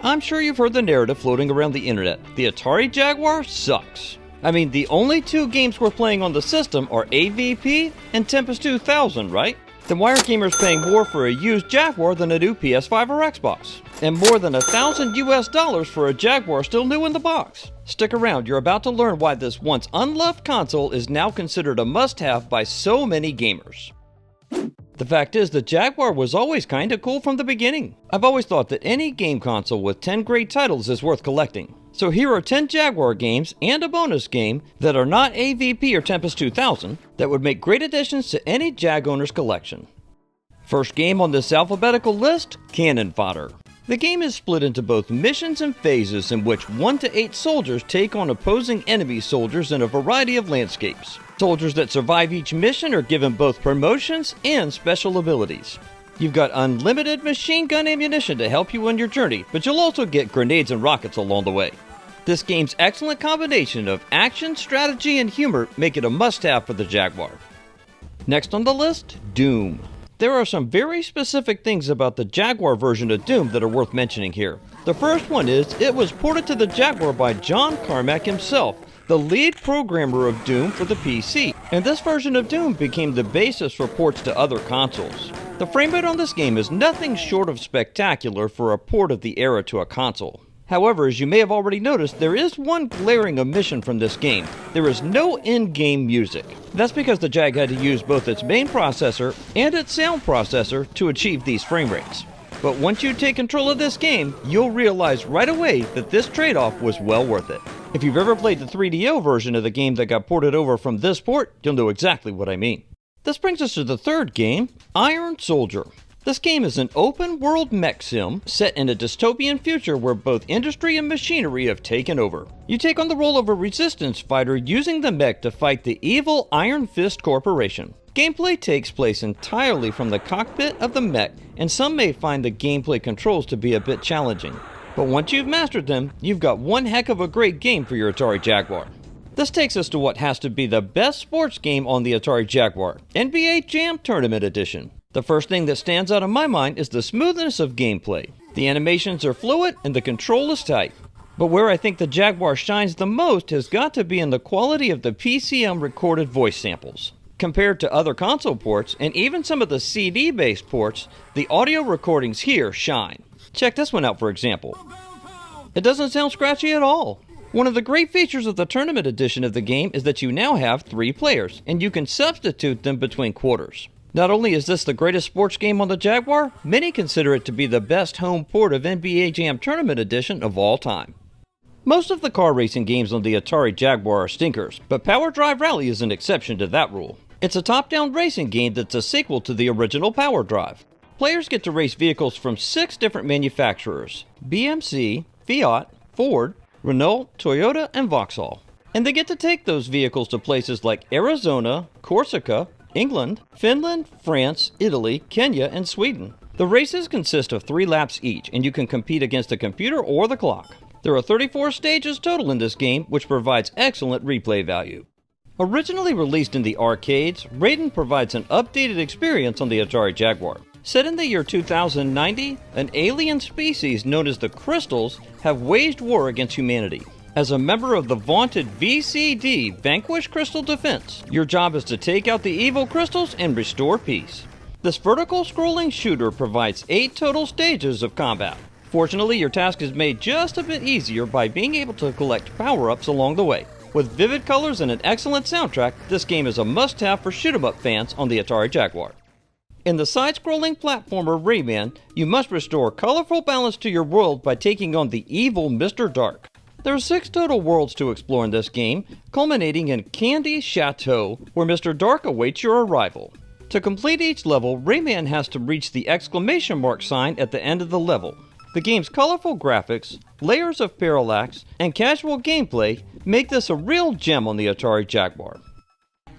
I'm sure you've heard the narrative floating around the internet. The Atari Jaguar sucks. I mean, the only two games we're playing on the system are AVP and Tempest 2000, right? Then why are gamers paying more for a used Jaguar than a new PS5 or Xbox? And more than $1,000 for a Jaguar still new in the box? Stick around, you're about to learn why this once unloved console is now considered a must-have by so many gamers. The fact is, the Jaguar was always kinda cool from the beginning. I've always thought that any game console with 10 great titles is worth collecting. So here are 10 Jaguar games and a bonus game that are not AVP or Tempest 2000 that would make great additions to any Jag owner's collection. First game on this alphabetical list, Cannon Fodder. The game is split into both missions and phases in which 1 to 8 soldiers take on opposing enemy soldiers in a variety of landscapes. Soldiers that survive each mission are given both promotions and special abilities. You've got unlimited machine gun ammunition to help you on your journey, but you'll also get grenades and rockets along the way. This game's excellent combination of action, strategy, and humor make it a must-have for the Jaguar. Next on the list, Doom. There are some very specific things about the Jaguar version of Doom that are worth mentioning here. The first one is, it was ported to the Jaguar by John Carmack himself, the lead programmer of Doom for the PC, and this version of Doom became the basis for ports to other consoles. The frame rate on this game is nothing short of spectacular for a port of the era to a console. However, as you may have already noticed, there is one glaring omission from this game. There is no in-game music. That's because the Jag had to use both its main processor and its sound processor to achieve these frame rates. But once you take control of this game, you'll realize right away that this trade-off was well worth it. If you've ever played the 3DO version of the game that got ported over from this port, you'll know exactly what I mean. This brings us to the third game, Iron Soldier. This game is an open-world mech sim set in a dystopian future where both industry and machinery have taken over. You take on the role of a resistance fighter using the mech to fight the evil Iron Fist Corporation. Gameplay takes place entirely from the cockpit of the mech, and some may find the gameplay controls to be a bit challenging. But once you've mastered them, you've got one heck of a great game for your Atari Jaguar. This takes us to what has to be the best sports game on the Atari Jaguar, NBA Jam Tournament Edition. The first thing that stands out in my mind is the smoothness of gameplay. The animations are fluid and the control is tight. But where I think the Jaguar shines the most has got to be in the quality of the PCM recorded voice samples. Compared to other console ports, and even some of the CD-based ports, the audio recordings here shine. Check this one out for example. It doesn't sound scratchy at all. One of the great features of the tournament edition of the game is that you now have 3 players, and you can substitute them between quarters. Not only is this the greatest sports game on the Jaguar, many consider it to be the best home port of NBA Jam Tournament Edition of all time. Most of the car racing games on the Atari Jaguar are stinkers, but Power Drive Rally is an exception to that rule. It's a top-down racing game that's a sequel to the original Power Drive. Players get to race vehicles from 6 different manufacturers: BMC, Fiat, Ford, Renault, Toyota, and Vauxhall. And they get to take those vehicles to places like Arizona, Corsica, England, Finland, France, Italy, Kenya, and Sweden. The races consist of 3 laps each, and you can compete against the computer or the clock. There are 34 stages total in this game, which provides excellent replay value. Originally released in the arcades, Raiden provides an updated experience on the Atari Jaguar. Set in the year 2090, an alien species known as the Crystals have waged war against humanity. As a member of the vaunted VCD, Vanquish Crystal Defense, your job is to take out the evil crystals and restore peace. This vertical scrolling shooter provides 8 total stages of combat. Fortunately, your task is made just a bit easier by being able to collect power-ups along the way. With vivid colors and an excellent soundtrack, this game is a must-have for shoot-'em-up fans on the Atari Jaguar. In the side-scrolling platformer Rayman, you must restore colorful balance to your world by taking on the evil Mr. Dark. There are 6 total worlds to explore in this game, culminating in Candy Chateau, where Mr. Dark awaits your arrival. To complete each level, Rayman has to reach the exclamation mark sign at the end of the level. The game's colorful graphics, layers of parallax, and casual gameplay make this a real gem on the Atari Jaguar.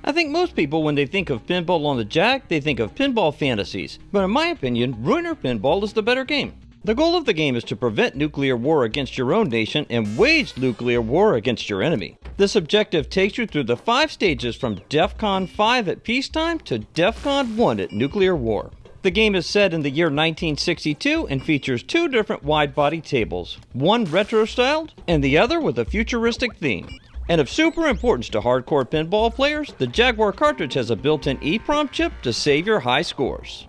I think most people, when they think of pinball on the Jag, they think of pinball fantasies, but in my opinion, Ruiner Pinball is the better game. The goal of the game is to prevent nuclear war against your own nation and wage nuclear war against your enemy. This objective takes you through the 5 stages from DEF CON 5 at peacetime to DEF CON 1 at nuclear war. The game is set in the year 1962 and features two different wide-body tables, one retro-styled and the other with a futuristic theme. And of super importance to hardcore pinball players, the Jaguar cartridge has a built-in EEPROM chip to save your high scores.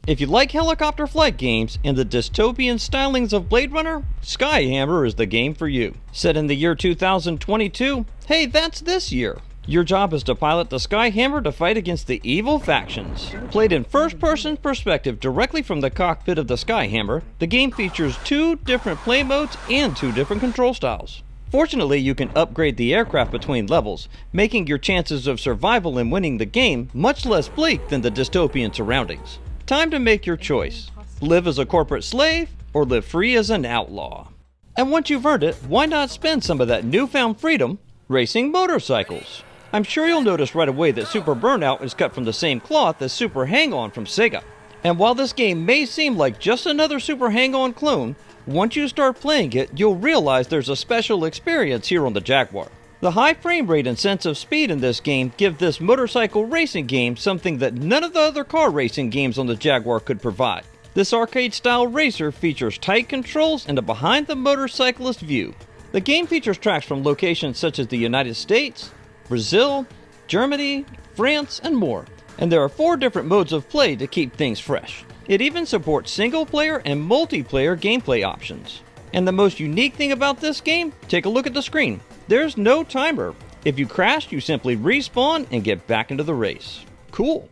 If you like helicopter flight games and the dystopian stylings of Blade Runner, Skyhammer is the game for you. Set in the year 2022, hey, that's this year. Your job is to pilot the Skyhammer to fight against the evil factions. Played in first-person perspective directly from the cockpit of the Skyhammer, the game features two different play modes and two different control styles. Fortunately, you can upgrade the aircraft between levels, making your chances of survival and winning the game much less bleak than the dystopian surroundings. Time to make your choice. Live as a corporate slave, or live free as an outlaw. And once you've earned it, why not spend some of that newfound freedom racing motorcycles? I'm sure you'll notice right away that Super Burnout is cut from the same cloth as Super Hang-On from Sega. And while this game may seem like just another Super Hang-On clone, once you start playing it, you'll realize there's a special experience here on the Jaguar. The high frame rate and sense of speed in this game give this motorcycle racing game something that none of the other car racing games on the Jaguar could provide. This arcade-style racer features tight controls and a behind-the-motorcyclist view. The game features tracks from locations such as the United States, Brazil, Germany, France, and more. And there are 4 different modes of play to keep things fresh. It even supports single-player and multiplayer gameplay options. And the most unique thing about this game, take a look at the screen. There's no timer. If you crash, you simply respawn and get back into the race. Cool.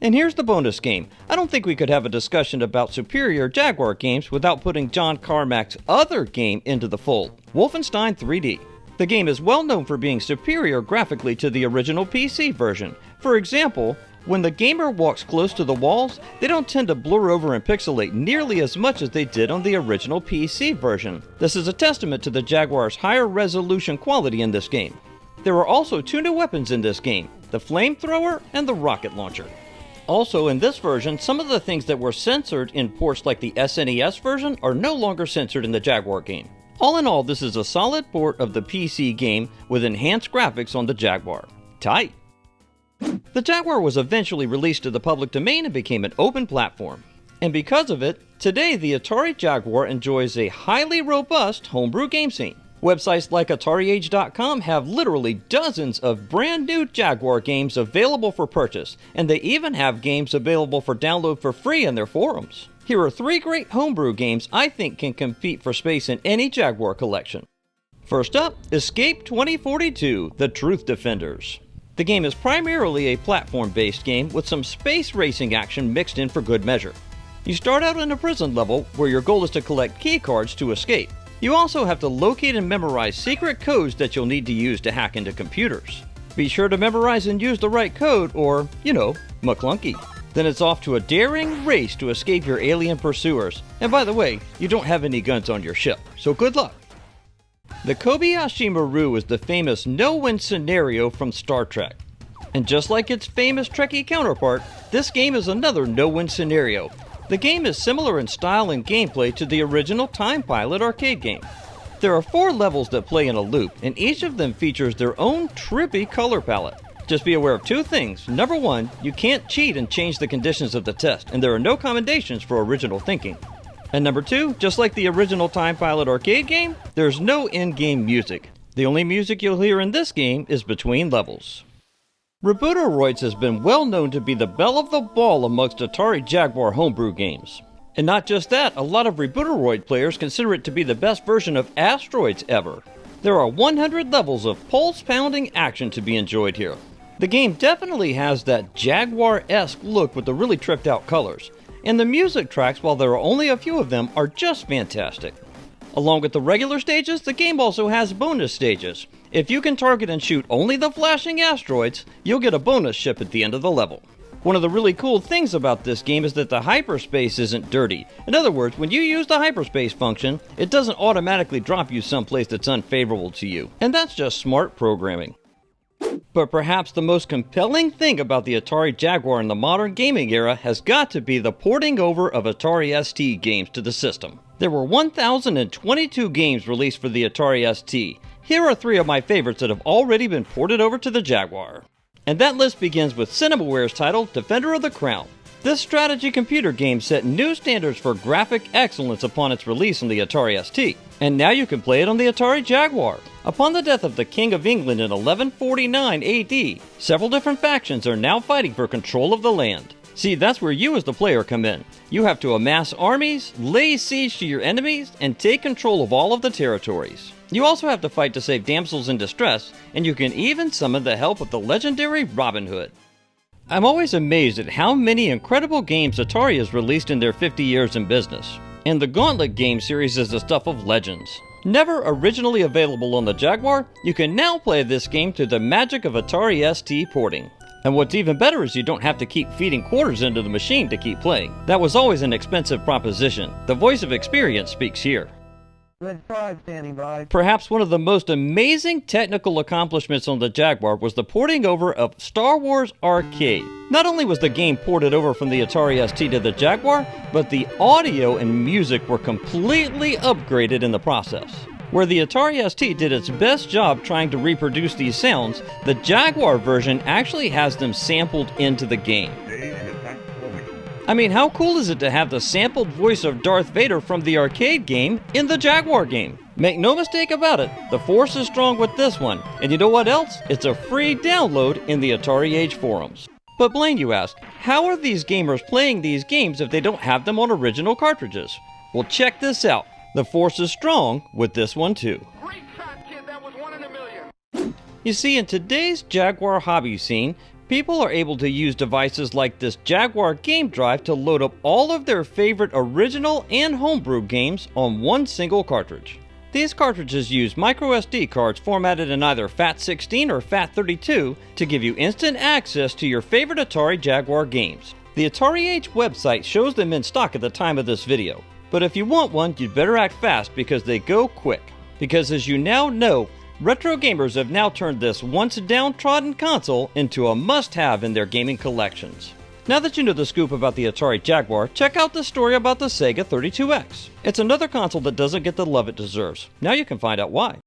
And here's the bonus game. I don't think we could have a discussion about superior Jaguar games without putting John Carmack's other game into the fold, Wolfenstein 3D. The game is well known for being superior graphically to the original PC version. For example, when the gamer walks close to the walls, they don't tend to blur over and pixelate nearly as much as they did on the original PC version. This is a testament to the Jaguar's higher resolution quality in this game. There are also 2 new weapons in this game, the flamethrower and the rocket launcher. Also in this version, some of the things that were censored in ports like the SNES version are no longer censored in the Jaguar game. All in all, this is a solid port of the PC game with enhanced graphics on the Jaguar. Tight! The Jaguar was eventually released to the public domain and became an open platform. And because of it, today the Atari Jaguar enjoys a highly robust homebrew game scene. Websites like AtariAge.com have literally dozens of brand new Jaguar games available for purchase, and they even have games available for download for free in their forums. Here are 3 great homebrew games I think can compete for space in any Jaguar collection. First up, Escape 2042, The Truth Defenders. The game is primarily a platform-based game with some space racing action mixed in for good measure. You start out in a prison level where your goal is to collect key cards to escape. You also have to locate and memorize secret codes that you'll need to use to hack into computers. Be sure to memorize and use the right code or, McClunky. Then it's off to a daring race to escape your alien pursuers. And by the way, you don't have any guns on your ship, so good luck. The Kobayashi Maru is the famous no-win scenario from Star Trek. And just like its famous Trekkie counterpart, this game is another no-win scenario. The game is similar in style and gameplay to the original Time Pilot arcade game. There are 4 levels that play in a loop, and each of them features their own trippy color palette. Just be aware of 2 things. Number 1, you can't cheat and change the conditions of the test, and there are no commendations for original thinking. And number 2, just like the original Time Pilot arcade game, there's no in-game music. The only music you'll hear in this game is between levels. Rebooteroids has been well known to be the belle of the ball amongst Atari Jaguar homebrew games. And not just that, a lot of Rebooteroid players consider it to be the best version of Asteroids ever. There are 100 levels of pulse-pounding action to be enjoyed here. The game definitely has that Jaguar-esque look with the really tripped out colors. And the music tracks, while there are only a few of them, are just fantastic. Along with the regular stages, the game also has bonus stages. If you can target and shoot only the flashing asteroids, you'll get a bonus ship at the end of the level. One of the really cool things about this game is that the hyperspace isn't dirty. In other words, when you use the hyperspace function, it doesn't automatically drop you someplace that's unfavorable to you. And that's just smart programming. But perhaps the most compelling thing about the Atari Jaguar in the modern gaming era has got to be the porting over of Atari ST games to the system. There were 1,022 games released for the Atari ST. Here are 3 of my favorites that have already been ported over to the Jaguar. And that list begins with Cinemaware's title, Defender of the Crown. This strategy computer game set new standards for graphic excellence upon its release on the Atari ST, and now you can play it on the Atari Jaguar. Upon the death of the King of England in 1149 AD, several different factions are now fighting for control of the land. See, that's where you as the player come in. You have to amass armies, lay siege to your enemies, and take control of all of the territories. You also have to fight to save damsels in distress, and you can even summon the help of the legendary Robin Hood. I'm always amazed at how many incredible games Atari has released in their 50 years in business. And the Gauntlet game series is the stuff of legends. Never originally available on the Jaguar, you can now play this game through the magic of Atari ST porting. And what's even better is you don't have to keep feeding quarters into the machine to keep playing. That was always an expensive proposition. The voice of experience speaks here. Red 5 standing by. Perhaps one of the most amazing technical accomplishments on the Jaguar was the porting over of Star Wars Arcade. Not only was the game ported over from the Atari ST to the Jaguar, but the audio and music were completely upgraded in the process. Where the Atari ST did its best job trying to reproduce these sounds, the Jaguar version actually has them sampled into the game. I mean, how cool is it to have the sampled voice of Darth Vader from the arcade game in the Jaguar game? Make no mistake about it, the force is strong with this one, and you know what else? It's a free download in the AtariAge forums. But Blaine, you ask, how are these gamers playing these games if they don't have them on original cartridges? Well, check this out. The force is strong with this one too. Great shot, kid. That was 1 in a million. You see, in today's Jaguar hobby scene, people are able to use devices like this Jaguar game drive to load up all of their favorite original and homebrew games on one single cartridge. These cartridges use microSD cards formatted in either FAT16 or FAT32 to give you instant access to your favorite Atari Jaguar games. The AtariAge website shows them in stock at the time of this video, but if you want one, you'd better act fast because they go quick. Because as you now know, retro gamers have now turned this once downtrodden console into a must-have in their gaming collections. Now that you know the scoop about the Atari Jaguar, check out the story about the Sega 32X. It's another console that doesn't get the love it deserves. Now you can find out why.